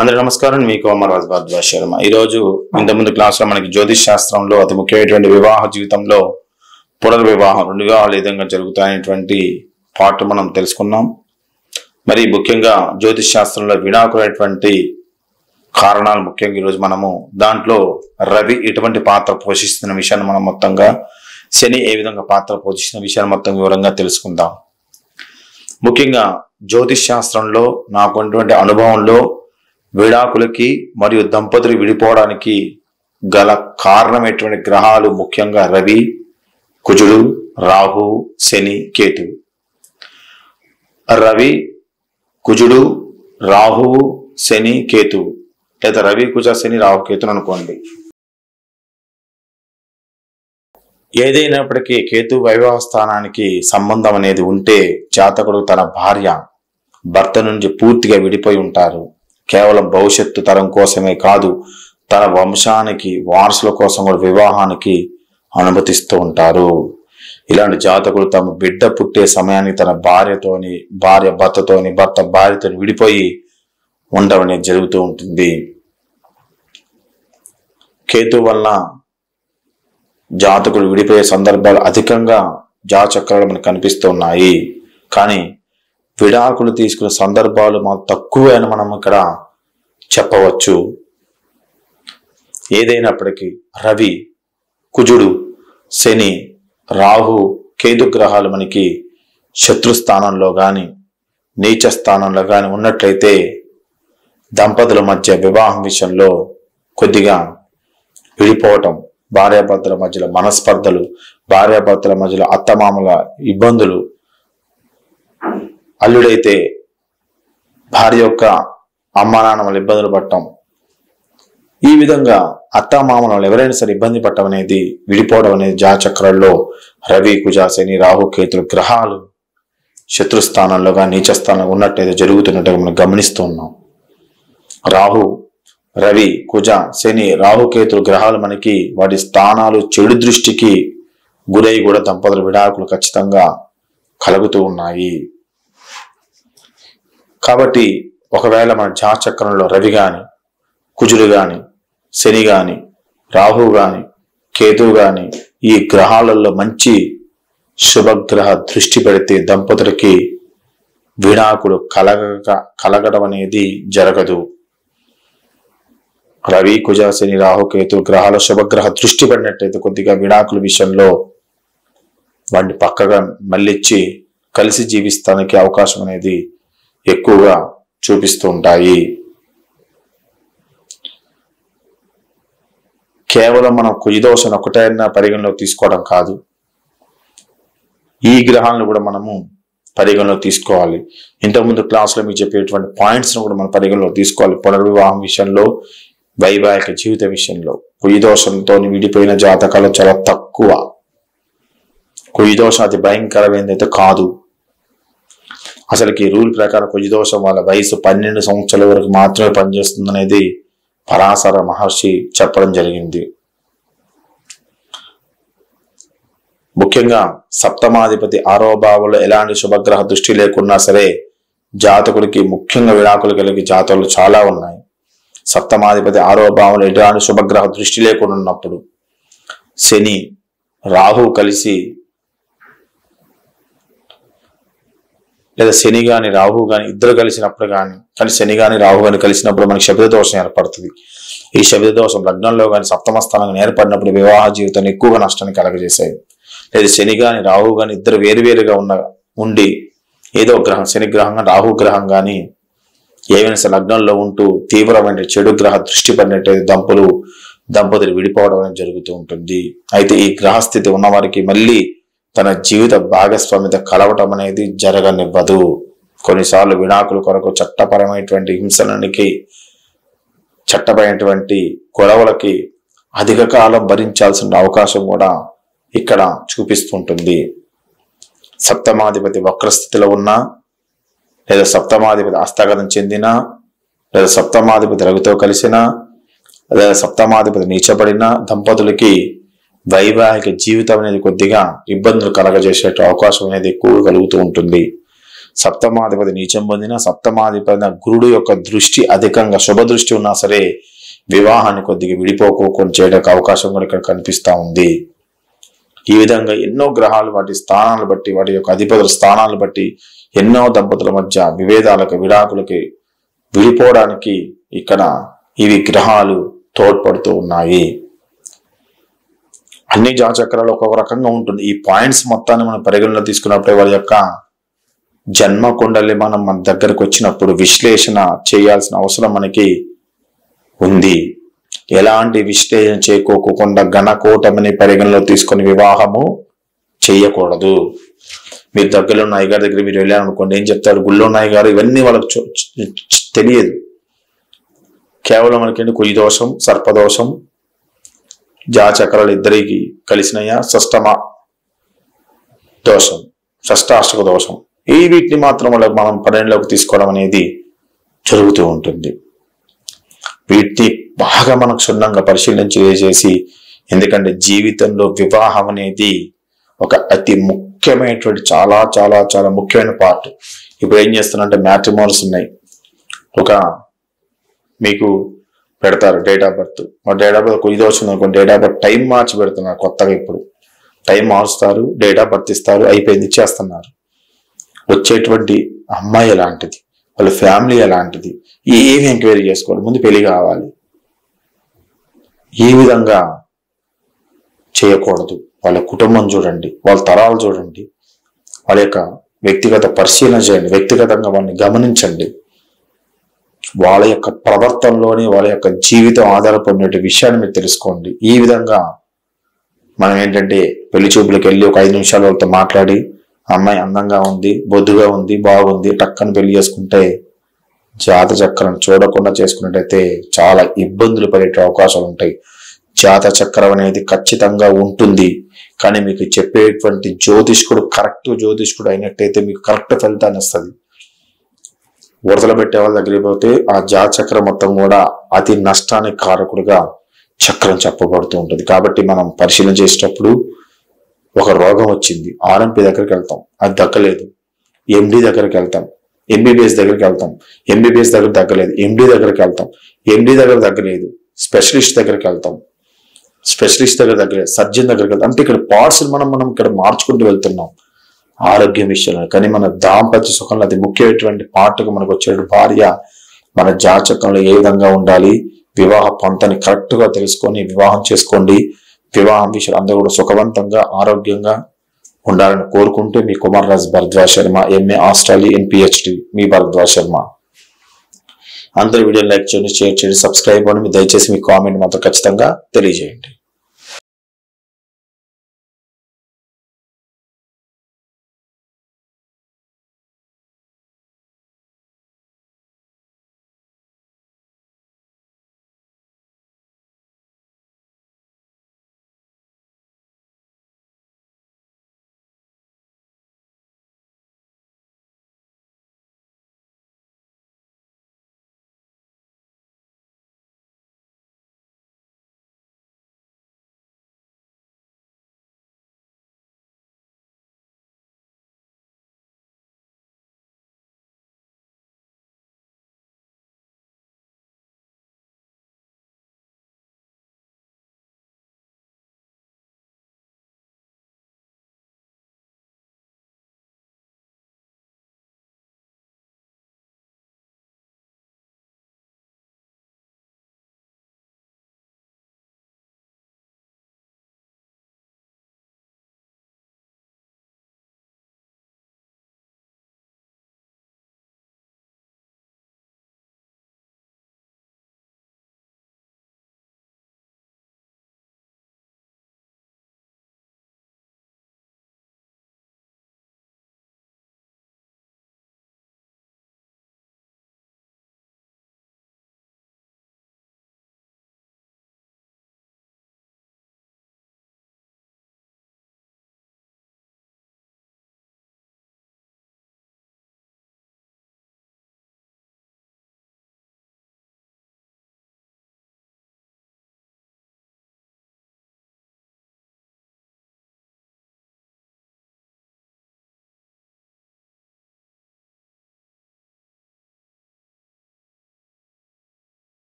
అందరూ నమస్కారం. మీకు అమర్వాజ్ భారద్వాజ్ శర్మ. ఈరోజు ఇంతకుముందు క్లాసులో మనకి జ్యోతిష్ శాస్త్రంలో అతి ముఖ్యమైనటువంటి వివాహ జీవితంలో పునర్వివాహం 2 వివాహాలు ఏ విధంగా జరుగుతాయనేటువంటి పార్ట్ మనం తెలుసుకున్నాం. మరి ముఖ్యంగా జ్యోతిష్ శాస్త్రంలో విడాకులైనటువంటి కారణాలు ముఖ్యంగా ఈరోజు మనము దాంట్లో రవి ఎటువంటి పాత్ర పోషిస్తున్న విషయాన్ని మనం మొత్తంగా, శని ఏ విధంగా పాత్ర పోషిస్తున్న విషయాన్ని మొత్తం వివరంగా తెలుసుకుందాం. ముఖ్యంగా జ్యోతిష్ శాస్త్రంలో నాకున్నటువంటి అనుభవంలో విడాకులకి మరియు దంపతులు విడిపోవడానికి గల కారణమైనటువంటి గ్రహాలు ముఖ్యంగా రవి, కుజుడు, రాహు, శని, కేతు. రవి, కుజుడు, రాహు, శని, కేతు, లేదా రవి, కుజ, శని, రాహు, కేతుని అనుకోండి. ఏదైనప్పటికీ కేతు వైవాహ స్థానానికి సంబంధం అనేది ఉంటే జాతకుడు తన భార్య భర్త నుంచి పూర్తిగా విడిపోయి ఉంటారు. కేవలం భవిష్యత్తు తరం కోసమే కాదు, తన వంశానికి వారసుల కోసం కూడా వివాహానికి అనుమతిస్తూ ఉంటారు. ఇలాంటి జాతకులు తమ బిడ్డ పుట్టే సమయానికి తన భార్య భర్తతోని, భర్త భార్యతోని విడిపోయి ఉండడం అనేది జరుగుతూ ఉంటుంది. కేతు వలన జాతకులు విడిపోయే సందర్భాలు అధికంగా జాతచక్రాలు మనకు కనిపిస్తున్నాయి. కానీ విడాకులు తీసుకునే సందర్భాలు మాకు తక్కువే అని మనం ఇక్కడ చెప్పవచ్చు. ఏదైనప్పటికీ రవి, కుజుడు, శని, రాహు, కేతు గ్రహాలు మనకి శత్రు స్థానంలో కానీ నీచ స్థానంలో కానీ ఉన్నట్లయితే దంపతుల మధ్య వివాహం విషయంలో కొద్దిగా విడిపోవటం, భార్యాభర్తల మధ్యలో మనస్పర్ధలు, భార్యాభర్తల మధ్యలో అత్తమామల ఇబ్బందులు, అల్లుడైతే భార్య యొక్క అమ్మా నాన్నమ్మలు ఇబ్బందులు పడటం, ఈ విధంగా అత్తామామలు ఎవరైనా సరే ఇబ్బంది పడటం అనేది, విడిపోవడం అనేది జాతచక్రాల్లో రవి, కుజ, శని, రాహు, కేతులు గ్రహాలు శత్రుస్థానంలోగా నీచ స్థానంలో ఉన్నట్టయితే జరుగుతున్నట్టుగా మనం గమనిస్తూ ఉన్నాం. రాహు, రవి, కుజ, శని, రాహు, కేతులు గ్రహాలు మనకి వాటి స్థానాలు చెడు దృష్టికి గురై కూడా దంపతుల విడాకులు ఖచ్చితంగా కలుగుతూ ఉన్నాయి. కాబట్టి ఒకవేళ మన జాతచక్రంలో రవి గాని, కుజుడు గాని, శని గాని, రాహు గాని, కేతు గాని ఈ గ్రహాలలో మంచి శుభగ్రహ దృష్టి పెడితే దంపతులకి విడాకులు కలగడం అనేది జరగదు. రవి, కుజ, శని, రాహు, కేతు గ్రహాల శుభగ్రహ దృష్టి పడినట్టయితే కొద్దిగా విడాకుల విషయంలో వాటిని పక్కగా మళ్ళిచ్చి కలిసి జీవిస్తానికి అవకాశం అనేది ఎక్కువగా చూపిస్తూ ఉంటాయి. కేవలం మనం కుజదోషం ఒకటైనా పరిగణలో తీసుకోవడం కాదు, ఈ గ్రహాలను కూడా మనము పరిగణలో తీసుకోవాలి. ఇంతకుముందు క్లాసులో మీకు చెప్పేటువంటి పాయింట్స్ ను కూడా మనం పరిగణలో తీసుకోవాలి. పునర్వివాహం విషయంలో, వైవాహిక జీవిత విషయంలో కుజదోషంతో విడిపోయిన జాతకాలు చాలా తక్కువ. కుజదోషం అతి భయంకరమైనదైతే కాదు. అసలుకి రూల్ ప్రకారం కుజదోషం వాళ్ళ వయసు 12 సంవత్సరాల వరకు మాత్రమే పనిచేస్తుంది అనేది పరాశర మహర్షి చెప్పడం జరిగింది. ముఖ్యంగా సప్తమాధిపతి 6వ భావంలో ఎలాంటి శుభగ్రహ దృష్టి లేకున్నా సరే జాతకుడికి ముఖ్యంగా విడాకులు కలిగే జాతకులు చాలా ఉన్నాయి. సప్తమాధిపతి 6వ భావంలో ఎలాంటి శుభగ్రహ దృష్టి లేకుండా ఉన్నప్పుడు, శని, రాహు కలిసి లేదా శని గాని రాహు గాని ఇద్దరు కలిసినప్పుడు కానీ శని గాని రాహు గాని కలిసినప్పుడు మనకి శబ్ద దోషం ఏర్పడుతుంది. ఈ శబ్ద దోషం లగ్నంలో కానీ సప్తమ స్థానంగా ఏర్పడినప్పుడు వివాహ జీవితాన్ని ఎక్కువగా నష్టాన్ని కలగజేశాయి. లేదా శని గాని రాహు గాని ఇద్దరు వేరువేరుగా ఉండి ఏదో గ్రహం, శని గ్రహం కానీ రాహు గ్రహం కానీ ఏమైనా సరే లగ్నంలో ఉంటూ తీవ్రమైన చెడు గ్రహ దృష్టి పడినట్టయితే దంపతులు విడిపోవడం అనేది జరుగుతూ ఉంటుంది. అయితే ఈ గ్రహస్థితి ఉన్నవారికి మళ్ళీ తన జీవిత భాగస్వామిత కలవటం అనేది జరగనివ్వదు. కొన్నిసార్లు విడాకుల కొరకు చట్టపరమైనటువంటి హింసలకి, చట్టపరమైనటువంటి గొడవలకి అధిక కాలం భరించాల్సిన అవకాశం కూడా ఇక్కడ చూపిస్తుంటుంది. సప్తమాధిపతి వక్రస్థితిలో ఉన్నా, లేదా సప్తమాధిపతి హస్తగతం చెందినా, లేదా సప్తమాధిపతి రవితో కలిసినా, లేదా సప్తమాధిపతి నీచబడిన దంపతులకి వైవాహిక జీవితం అనేది కొద్దిగా ఇబ్బందులు కలగజేసే అవకాశం అనేది ఎక్కువ కలుగుతూ ఉంటుంది. సప్తమాధిపతి నీచం పొందిన, సప్తమాధిపతి గురుడు యొక్క దృష్టి అధికంగా శుభ దృష్టి ఉన్నా సరే వివాహాన్ని కొద్దిగా విడిపోకోకుండా చేయడానికి అవకాశం కూడా ఇక్కడ కనిపిస్తా ఉంది. ఈ విధంగా ఎన్నో గ్రహాలు వాటి స్థానాలు బట్టి, వాటి యొక్క అధిపతుల స్థానాలు బట్టి ఎన్నో దంపతుల మధ్య విభేదాలకు, విడాకులకి, విడిపోవడానికి ఇక్కడ ఇవి గ్రహాలు తోడ్పడుతూ ఉన్నాయి. అన్ని జాతచక్రాలు ఒక్కొక్క రకంగా ఉంటుంది. ఈ పాయింట్స్ మొత్తాన్ని మనం పరిగణలో తీసుకున్నప్పుడు వారి యొక్క జన్మ కుండలి మనం మన దగ్గరకు వచ్చినప్పుడు విశ్లేషణ చేయాల్సిన అవసరం మనకి ఉంది. ఎలాంటి విశ్లేషణ చేయకోకుండా ఘనకూటమిని పరిగణలో తీసుకొని వివాహము చేయకూడదు. మీరు దగ్గరలో ఉన్న అయ్యగారి దగ్గర మీరు వెళ్ళారనుకోండి, ఏం చెప్తారు, గుళ్ళో ఉన్న అయ్యగారు ఇవన్నీ వాళ్ళకి తెలియదు. కేవలం మనకేంటి కుయి దోషం, సర్పదోషం, జాచక్రాలు ఇద్దరికి కలిసినయా, షష్టమ దోషం, షష్టాష్టక దోషం, ఈ వీటిని మాత్రం వాళ్ళకి మనం పరిగణలోకి తీసుకోవడం అనేది జరుగుతూ ఉంటుంది. వీటిని బాగా మనకు క్షుణ్ణంగా పరిశీలించి చేసి, ఎందుకంటే జీవితంలో వివాహం అనేది ఒక అతి ముఖ్యమైనటువంటి చాలా చాలా చాలా ముఖ్యమైన పార్ట్. ఇప్పుడు ఏం చేస్తున్నారంటే మ్యాట్రిమోనీస్ ఉన్నాయి. ఒక మీకు పెడతారు date of birth, date of birth ఇది వచ్చింది అనుకోండి, డేట్ ఆఫ్ బర్త్ టైం మార్చి పెడుతున్నారు కొత్తగా. ఇప్పుడు టైం మారుస్తారు, డేట్ ఆఫ్ బర్త్ ఇస్తారు, అయిపోయింది, ఇచ్చేస్తున్నారు. వచ్చేటువంటి అమ్మాయి ఎలాంటిది, వాళ్ళ ఫ్యామిలీ ఎలాంటిది, ఏమి ఎంక్వైరీ చేసుకోవాలి, ముందు పెళ్లి కావాలి. ఈ విధంగా చేయకూడదు. వాళ్ళ కుటుంబం చూడండి, వాళ్ళ తరాలు చూడండి, వాళ్ళ యొక్క వ్యక్తిగత పరిశీలన చేయండి, వ్యక్తిగతంగా వాళ్ళని గమనించండి. వాళ్ళ యొక్క ప్రవర్తనలోని వాళ్ళ యొక్క జీవితం ఆధారపడిన విషయాన్ని మీరు తెలుసుకోండి. ఈ విధంగా మనం ఏంటంటే పెళ్లి చూపులకు వెళ్ళి ఒక 5 నిమిషాలు వాళ్ళతో మాట్లాడి, అమ్మాయి అందంగా ఉంది, బొద్దుగా ఉంది, బాగుంది, టక్కని పెళ్లి చేసుకుంటే జాత చక్రం చూడకుండా చేసుకున్నట్టయితే చాలా ఇబ్బందులు పడే అవకాశాలు ఉంటాయి. జాత చక్రం అనేది ఖచ్చితంగా ఉంటుంది, కానీ మీకు చెప్పేటువంటి జ్యోతిష్కుడు కరెక్ట్ జ్యోతిష్కుడు అయినట్టయితే మీకు కరెక్ట్ ఫలితాన్ని వస్తుంది. వరదలు పెట్టే వాళ్ళ దగ్గరికి పోతే ఆ జాత చక్రం మొత్తం కూడా అతి నష్టానికి కారకుడుగా చక్రం చెప్పబడుతూ ఉంటుంది. కాబట్టి మనం పరిశీలన చేసేటప్పుడు ఒక రోగం వచ్చింది, ఆర్ఎంపీ దగ్గరికి వెళ్తాం, అది దక్కలేదు, ఎండి దగ్గరికి వెళ్తాం, ఎంబీబీఎస్ దగ్గరికి వెళ్తాం, ఎంబీబీఎస్ దగ్గర తగ్గలేదు, ఎండి దగ్గరికి వెళ్తాం, ఎండి దగ్గర తగ్గలేదు, స్పెషలిస్ట్ దగ్గరికి వెళ్తాం, స్పెషలిస్ట్ దగ్గర తగ్గలేదు, సర్జన్ దగ్గరికి వెళ్తాం. అంటే ఇక్కడ పార్ట్స్ మనం ఇక్కడ మార్చుకుంటూ వెళ్తున్నాం ఆరోగ్యం విషయంలో. కానీ మన దాంపత్య సుఖంలో అది ముఖ్యమైనటువంటి పార్ట్గా మనకు వచ్చే భార్య మన జాతకంలో ఏ విధంగా ఉండాలి, వివాహ పంతని కరెక్ట్ గా తెలుసుకొని వివాహం చేసుకోండి. వివాహం విషయాలు అందరూ కూడా సుఖవంతంగా ఆరోగ్యంగా ఉండాలని కోరుకుంటూ మీ Kumar Raj Bharadwaj Sharma, MA astrology in PhD, మీ భరద్వాజ్ శర్మ. అందరూ వీడియో లైక్ చేయండి, షేర్ చేయండి, సబ్స్క్రైబ్ అవ్వండి. దయచేసి మీ కామెంట్ మాత్రం ఖచ్చితంగా తెలియజేయండి.